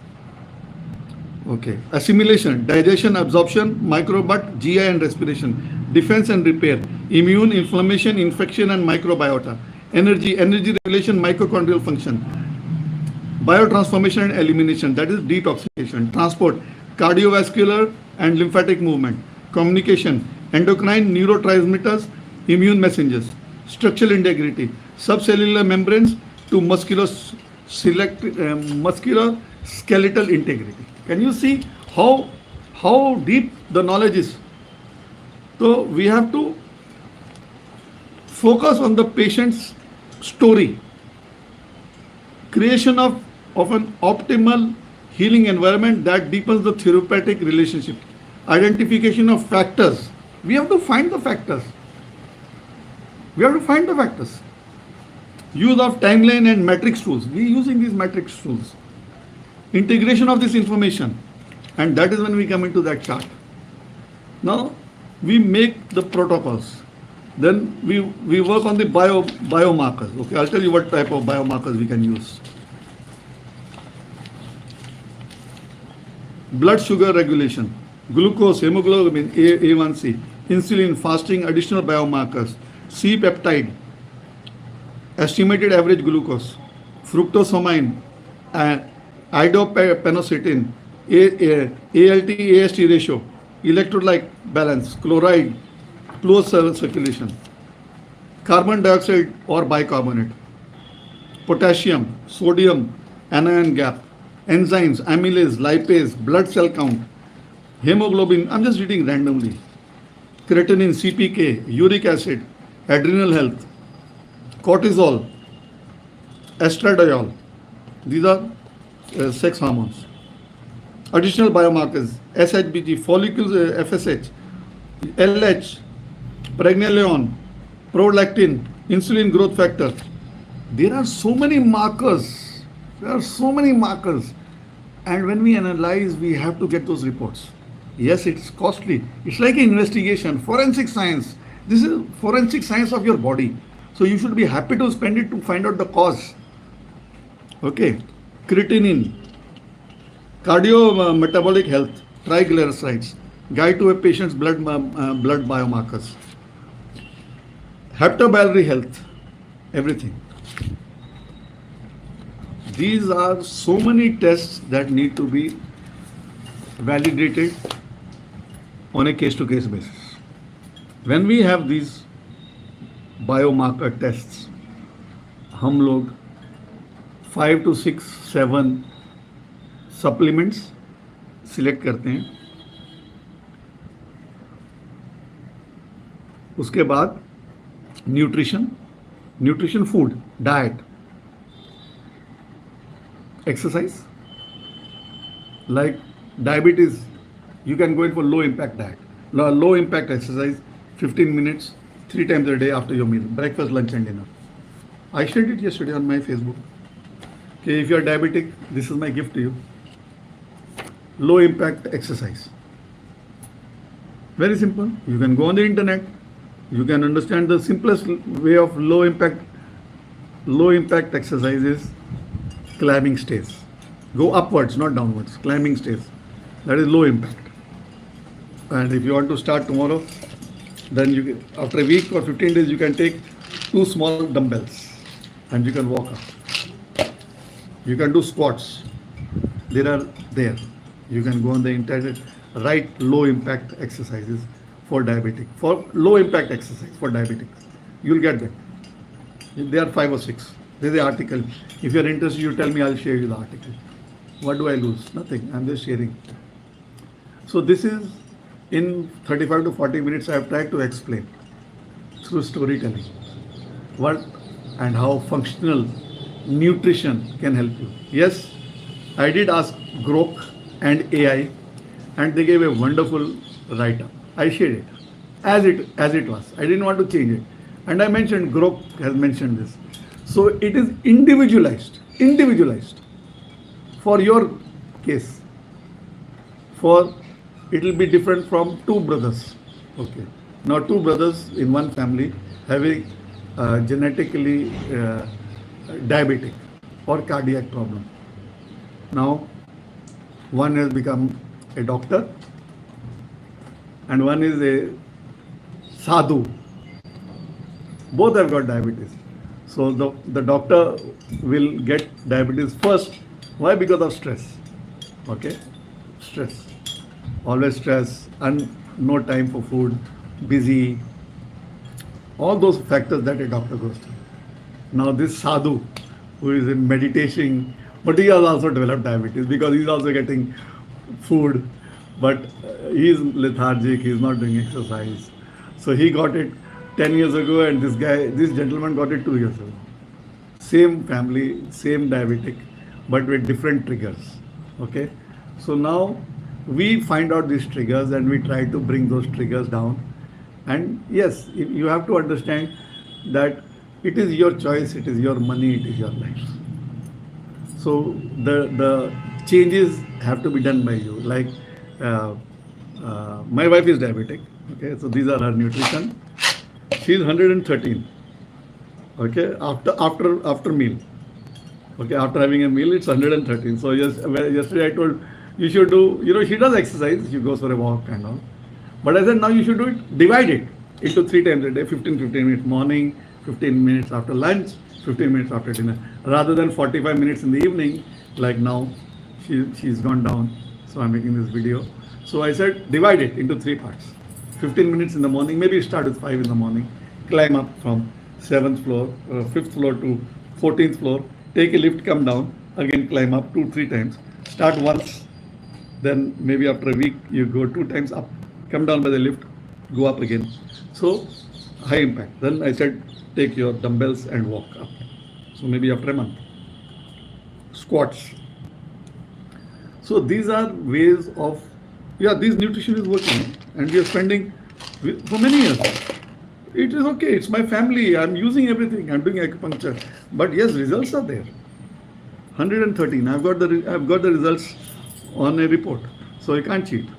Okay, assimilation, digestion, absorption, microbiota, GI and respiration, defense and repair, immune, inflammation, infection and microbiota, energy regulation, mitochondrial function, biotransformation and elimination, that is detoxification, transport, cardiovascular and lymphatic movement, communication, endocrine, neurotransmitters, immune messengers, structural integrity, subcellular membranes to musculoskeletal integrity. Can you see how deep the knowledge is? So we have to focus on the patient's story, creation of an optimal healing environment that deepens the therapeutic relationship, identification of factors. We have to find the factors. Use of timeline and matrix tools. We are using these matrix tools. Integration of this information, and that is when we come into that chart. Now we make the protocols. Then we work on the biomarkers. Okay, I'll tell you what type of biomarkers we can use. Blood sugar regulation, glucose, hemoglobin, A1C, insulin, fasting, additional biomarkers, C-peptide, estimated average glucose, fructosamine, idopenocytin, ALT-AST ratio, electrolyte balance, chloride, closed circulation, carbon dioxide or bicarbonate, potassium, sodium, anion gap, enzymes, amylase, lipase, blood cell count, hemoglobin, I'm just reading randomly, creatinine, CPK, uric acid, adrenal health, cortisol, estradiol. These are sex hormones. Additional biomarkers, SHBG, follicles, FSH, LH, pregnenolone, prolactin, insulin growth factor. There are so many markers. And when we analyze, we have to get those reports. Yes, it's costly. It's like an investigation, forensic science. This is forensic science of your body. So you should be happy to spend it to find out the cause. Okay, creatinine, cardiometabolic health, triglycerides, guide to a patient's blood biomarkers, hepatobiliary health, everything. These are so many tests that need to be validated on a case-to-case basis. When we have these biomarker tests, हम लोग 5 to 6, 7 supplements select करते हैं. उसके बाद nutrition food, diet, exercise. Like diabetes, you can go in for low impact diet, low impact exercise, 15 minutes, 3 times a day after your meal, breakfast, lunch and dinner. I shared it yesterday on my Facebook. Okay, if you are diabetic, this is my gift to you. Low impact exercise. Very simple. You can go on the internet. You can understand the simplest way of low impact exercises. Climbing stairs. Go upwards, not downwards. Climbing stairs. That is low impact. And if you want to start tomorrow, Then after a week or 15 days, you can take 2 small dumbbells and you can walk up. You can do squats. There are there. You can go on the internet, write low impact exercises for diabetic. For low impact exercise for diabetics, you'll get them. There are 5 or 6. There's the article. If you're interested, you tell me, I'll share you the article. What do I lose? Nothing. I'm just sharing. So this is in 35 to 40 minutes. I have tried to explain through storytelling what and how functional nutrition can help you. Yes, I did ask Grok and AI, and they gave a wonderful write-up. I shared it as it was. I didn't want to change it, and I mentioned Grok has mentioned this. So it is individualized for your case. For it will be different from 2 brothers. Okay. Now 2 brothers in one family having genetically diabetic or cardiac problem. Now one has become a doctor and one is a sadhu. Both have got diabetes. So the doctor will get diabetes first. Why? Because of stress. Okay? Stress. Always stress and no time for food, busy. All those factors that a doctor goes through. Now this sadhu who is in meditation, but he has also developed diabetes because he's also getting food, but he is lethargic, he is not doing exercise. So he got it 10 years ago and this gentleman got it 2 years ago. Same family, same diabetic, but with different triggers. Okay? So now we find out these triggers and we try to bring those triggers down. And yes, you have to understand that it is your choice, it is your money, it is your life. So the changes have to be done by you. Like my wife is diabetic. Okay, so these are her nutrition. She is 113. Okay, after meal. Okay, after having a meal, it's 113. So yesterday I told you should do. She does exercise. She goes for a walk and all. But I said now you should do it. Divide it into 3 times a day. 15 minutes morning, 15 minutes after lunch, 15 minutes after dinner, rather than 45 minutes in the evening. Like now, she's gone down. So I'm making this video. So I said divide it into 3 parts. 15 minutes in the morning. Maybe start with 5 in the morning. Climb up from 7th floor, 5th floor to 14th floor. Take a lift, come down. Again climb up 2-3 times. Start once. Then maybe after a week you go 2 times up. Come down by the lift. Go up again. So high impact. Then I said take your dumbbells and walk up. So maybe after a month. Squats. So these are ways of, this nutrition is working and we are spending for many years. It is okay, it's my family, I'm using everything, I'm doing acupuncture. But yes, results are there. 113, I've got the results on a report. So I can't cheat.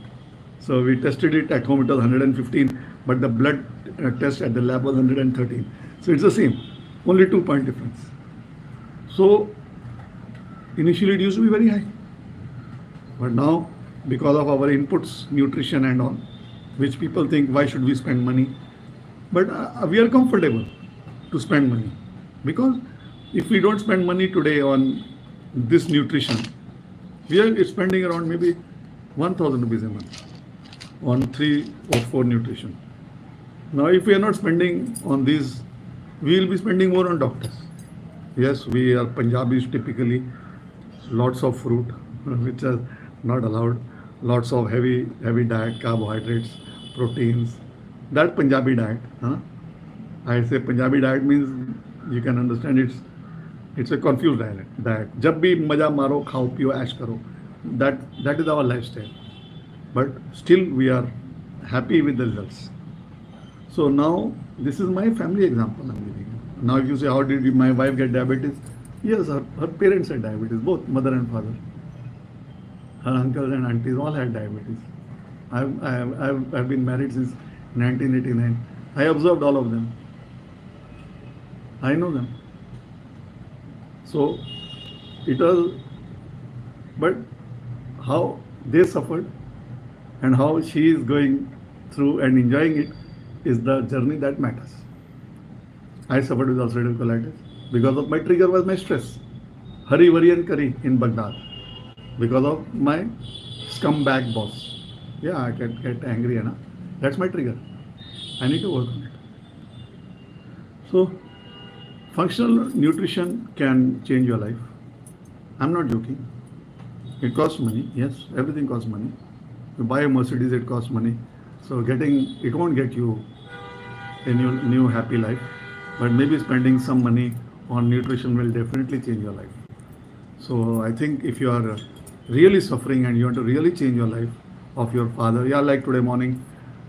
So we tested it at home, it was 115, but the blood test at the lab was 113. So it's the same, only 2-point difference. So initially it used to be very high. But now, because of our inputs, nutrition and all, which people think, why should we spend money? But we are comfortable to spend money. Because if we don't spend money today on this nutrition, we are spending around maybe 1,000 rupees a month on 3 or 4 nutrition. Now, if we are not spending on these, we will be spending more on doctors. Yes, we are Punjabis typically, lots of fruit, which are not allowed, lots of heavy diet, carbohydrates, proteins. That Punjabi diet. I say Punjabi diet means you can understand it's a confused diet. Jab bhi maja maro, khao, piyo, ash karo. That is our lifestyle. But still we are happy with the results. So now this is my family example I'm giving you. Now if you say how did my wife get diabetes? Yes, her parents had diabetes, both mother and father. Her uncles and aunties all had diabetes. I've been married since 1989. I observed all of them. I know them. So it was, but how they suffered and how she is going through and enjoying it is the journey that matters. I suffered with ulcerative colitis because of my trigger was my stress. Hurry, worry and curry in Baghdad because of my scumbag boss. Yeah, I can get angry, you know. That's my trigger. I need to work on it. So, functional nutrition can change your life. I'm not joking. It costs money. Yes, everything costs money. You buy a Mercedes, it costs money. So it won't get you a new happy life. But maybe spending some money on nutrition will definitely change your life. So I think if you are really suffering and you want to really change your life of your father, yeah, like today morning,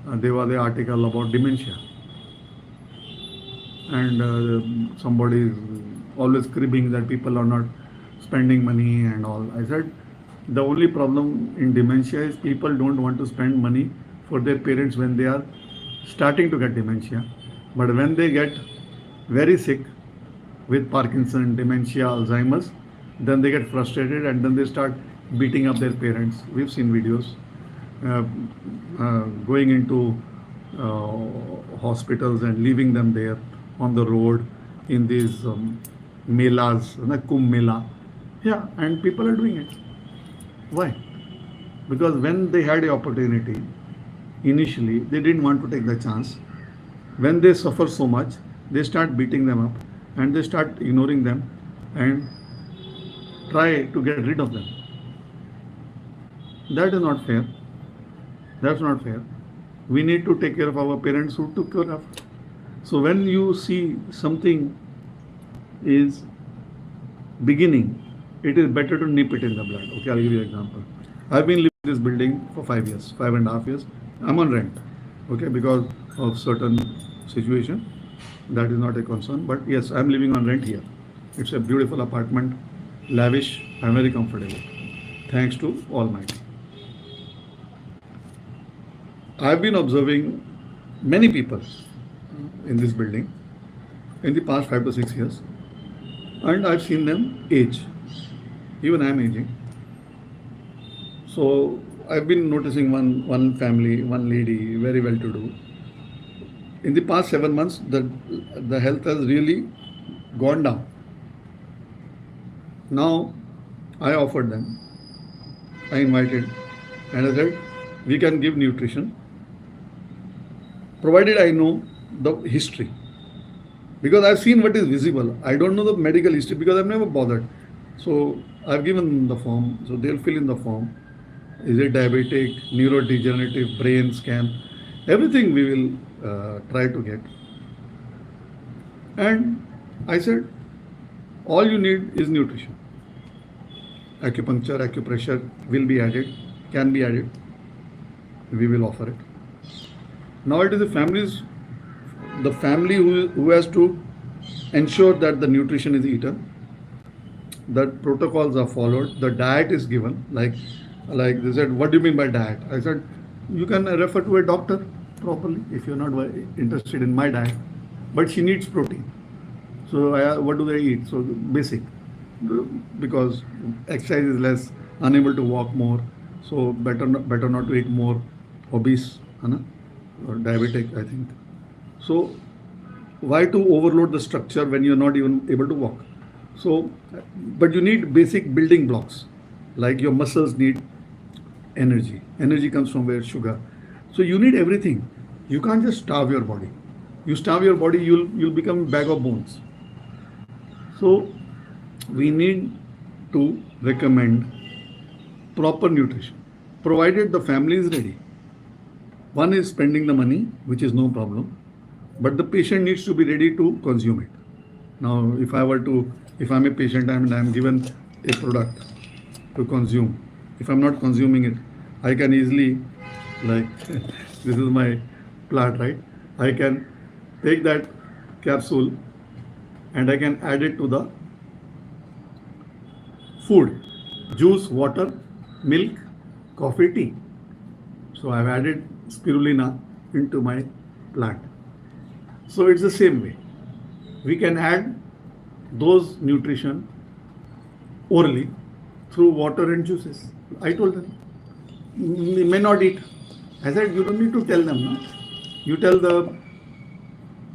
there was an article about dementia. And somebody is always cribbing that people are not spending money and all. I said, the only problem in dementia is people don't want to spend money for their parents when they are starting to get dementia. But when they get very sick with Parkinson, dementia, Alzheimer's, then they get frustrated and then they start beating up their parents. We've seen videos going into hospitals and leaving them there on the road in these melas, Kumbh Mela. Yeah, and people are doing it. Why? Because when they had the opportunity, initially, they didn't want to take the chance. When they suffer so much, they start beating them up and they start ignoring them and try to get rid of them. That is not fair. That's not fair. We need to take care of our parents who took care of. So when you see something is beginning, it is better to nip it in the blood. Okay, I'll give you an example. I've been living in this building for 5 years, 5.5 years. I'm on rent, okay, because of certain situation. That is not a concern, but yes, I'm living on rent here. It's a beautiful apartment, lavish. I'm very comfortable, thanks to Almighty. I've been observing many people in this building in the past 5 to 6 years, and I've seen them age. Even I'm aging. So I've been noticing one family, one lady, very well to do. In the past 7 months, the health has really gone down. Now I offered them, I invited, and I said, we can give nutrition, provided I know the history. Because I've seen what is visible. I don't know the medical history because I've never bothered. So I've given the form, so they'll fill in the form. Is it diabetic, neurodegenerative, brain scan? Everything we will try to get. And I said, all you need is nutrition. Acupuncture, acupressure will be added, can be added. We will offer it. Now it is the family who has to ensure that the nutrition is eaten, that protocols are followed, the diet is given. Like they said, what do you mean by diet? I said, you can refer to a doctor properly if you're not interested in my diet. But she needs protein. So what do they eat? So basic, because exercise is less, unable to walk more. So better not to eat more, obese, or diabetic, I think. So why to overload the structure when you're not even able to walk? So, but you need basic building blocks, like your muscles need energy. Energy comes from where? Sugar. So you need everything. You can't just starve your body. You starve your body, you'll become a bag of bones. So we need to recommend proper nutrition, provided the family is ready. One is spending the money, which is no problem, but the patient needs to be ready to consume it. Now, if I'm a patient and I'm given a product to consume, if I'm not consuming it, I can easily, like, this is my plant, right? I can take that capsule and I can add it to the food, juice, water, milk, coffee, tea. So I've added spirulina into my plant. So it's the same way. We can add those nutrition orally through water and juices. I told them, they may not eat. I said, you don't need to tell them. No? You tell the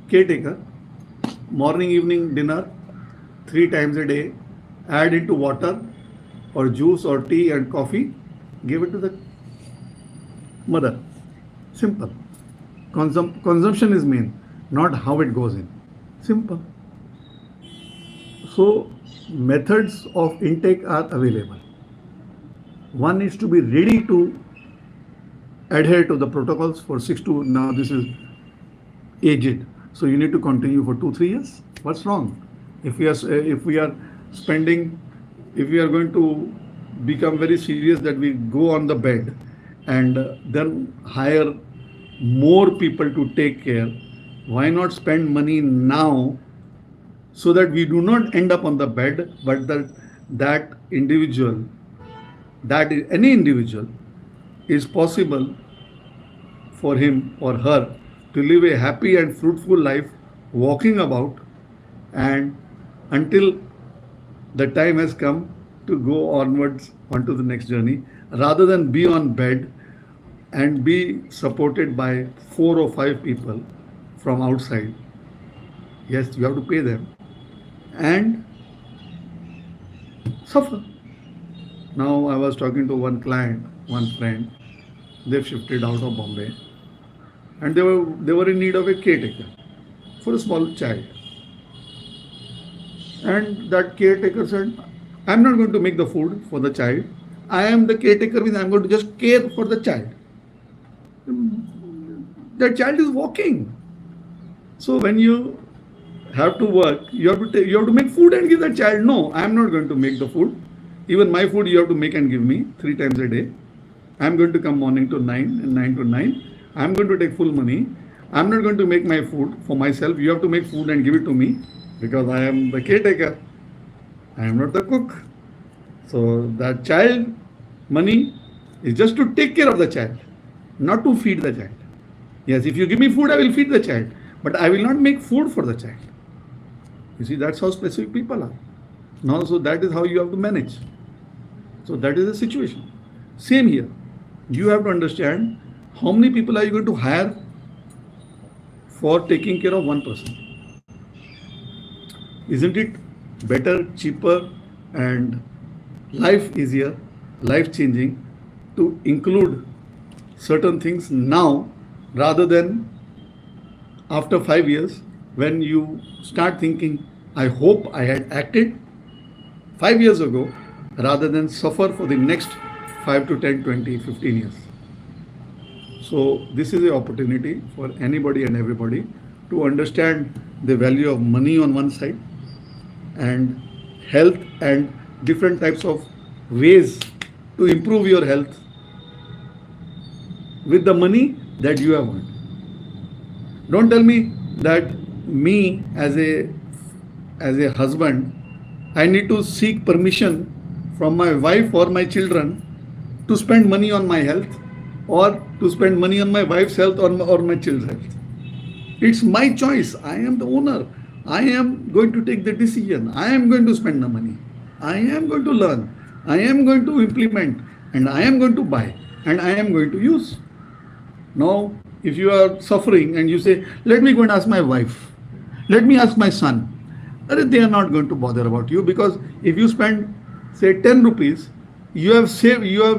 caretaker, morning, evening, dinner, 3 times a day, add into water or juice or tea and coffee, give it to the mother. Simple. Consumption is main, not how it goes in. Simple. So, methods of intake are available. One needs to be ready to adhere to the protocols for 6 to, now this is aged, so you need to continue for 2-3 years. What's wrong? If we are spending, if we are going to become very serious that we go on the bed and then hire more people to take care, why not spend money now so that we do not end up on the bed, but that individual, any individual, is possible for him or her to live a happy and fruitful life, walking about, and until the time has come to go onwards onto the next journey, rather than be on bed and be supported by 4 or 5 people from outside. Yes, you have to pay them and suffer. Now I was talking to one client, one friend. They've shifted out of Bombay, and they were in need of a caretaker for a small child. And that caretaker said, I'm not going to make the food for the child. I am the caretaker, means I'm going to just care for the child. The child is walking. So when you have to work, you have to make food and give the child. No, I am not going to make the food. Even my food you have to make and give me 3 times a day. I am going to come morning to 9 and 9 to 9. I am going to take full money. I am not going to make my food for myself. You have to make food and give it to me because I am the caretaker. I am not the cook. So that child money is just to take care of the child, not to feed the child. Yes, if you give me food, I will feed the child, but I will not make food for the child. You see, that's how specific people are. Now, so that is how you have to manage. So that is the situation. Same here. You have to understand how many people are you going to hire for taking care of one person. Isn't it better, cheaper, and life easier, life changing to include certain things now rather than after 5 years when you start thinking, I hope I had acted 5 years ago rather than suffer for the next 5 to 10, 20, 15 years. So this is an opportunity for anybody and everybody to understand the value of money on one side and health and different types of ways to improve your health with the money that you have earned. Don't tell me that me as a husband, I need to seek permission from my wife or my children to spend money on my health or to spend money on my wife's health or my children's health. It's my choice. I am the owner. I am going to take the decision. I am going to spend the money. I am going to learn. I am going to implement, and I am going to buy, and I am going to use. Now, if you are suffering and you say, let me go and ask my wife, let me ask my son, they are not going to bother about you, because if you spend, say, 10 rupees, you have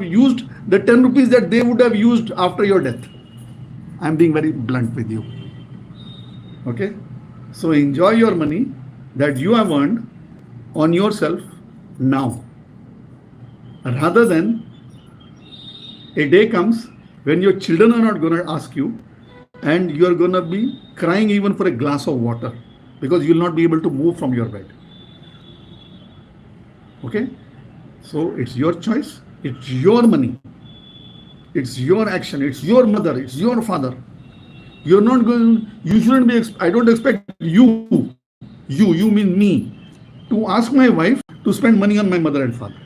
used the 10 rupees that they would have used after your death. I am being very blunt with you. Okay? So enjoy your money that you have earned on yourself now, rather than a day comes when your children are not going to ask you and you are going to be crying even for a glass of water because you will not be able to move from your bed. Okay? So it's your choice, it's your money, it's your action, it's your mother, it's your father. You're not going, you shouldn't be, I don't expect you mean me, to ask my wife to spend money on my mother and father.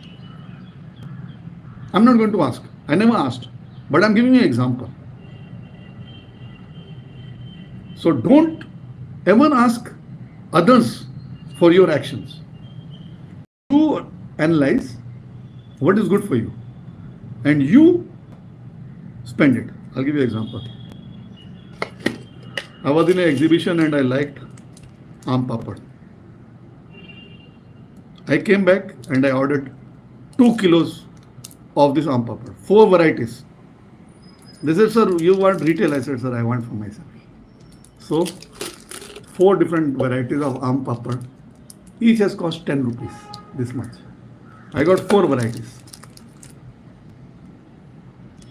I'm not going to ask. I never asked. But I'm giving you an example. So don't ever ask others for your actions. You analyze what is good for you and you spend it. I'll give you an example. I was in an exhibition and I liked aam papad. I came back and I ordered 2 kilos of this aam papad, 4 varieties. They said, sir, you want retail? I said, sir, I want for myself. So, 4 different varieties of aam papad. Each has cost 10 rupees, this much. I got 4 varieties.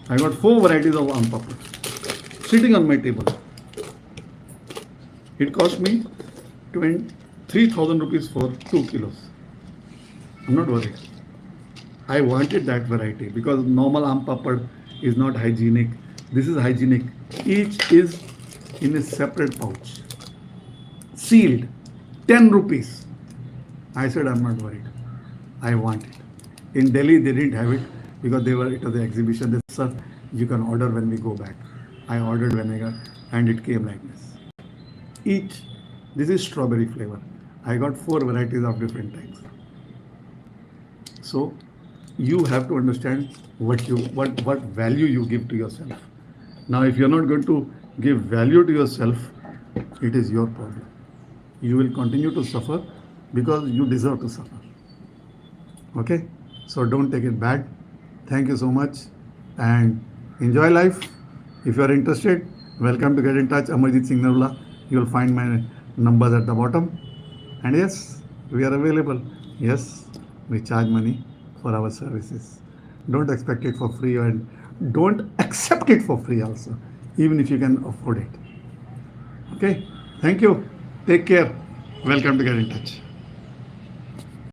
I got 4 varieties of aam papad sitting on my table. It cost me 3,000 rupees for 2 kilos. I'm not worried. I wanted that variety because normal aam papad is not hygienic. This is hygienic. Each is in a separate pouch, sealed, 10 rupees. I said, I'm not worried. I want it. In Delhi, they didn't have it because it was the exhibition. They said, sir, you can order when we go back. I ordered when I got, and it came like this. This is strawberry flavor. I got 4 varieties of different types. So, you have to understand what value you give to yourself. Now, if you're not going to give value to yourself, it is your problem. You will continue to suffer because you deserve to suffer. Okay? So don't take it bad. Thank you so much and enjoy life. If you are interested, welcome to get in touch. Amarjit Singh Narula. You will find my numbers at the bottom. And yes, we are available. Yes, we charge money for our services. Don't expect it for free and don't accept it for free also, even if you can afford it. Okay? Thank you. Take care. Welcome to Get in Touch.